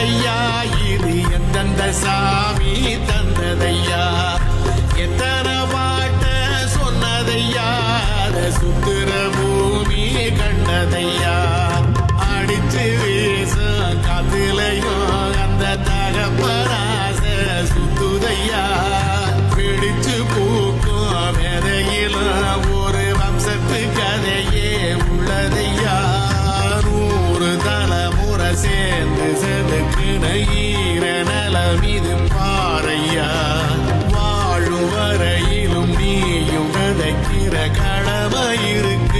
தந்ததையா இது எந்தெந்த சாமி தந்ததையா எத்தனை பாட்ட சொன்னதையா அத சுத்துற பூமி கண்டதையா அடிச்சு வீசும் காத்துலையும் அந்த தகப்பராச சுத்துதையா பிடிச்சு பூக்கும் வேதையிலும் ஒரு வம்சத்து கதையே உள்ளதையா 100 தலைமுறை சேர்ந்து செதுக்குன ஈர நலம் இது பாறையா வாழும் வரையிலும் நீயும் விதைக்கிற கடமை இருக்கு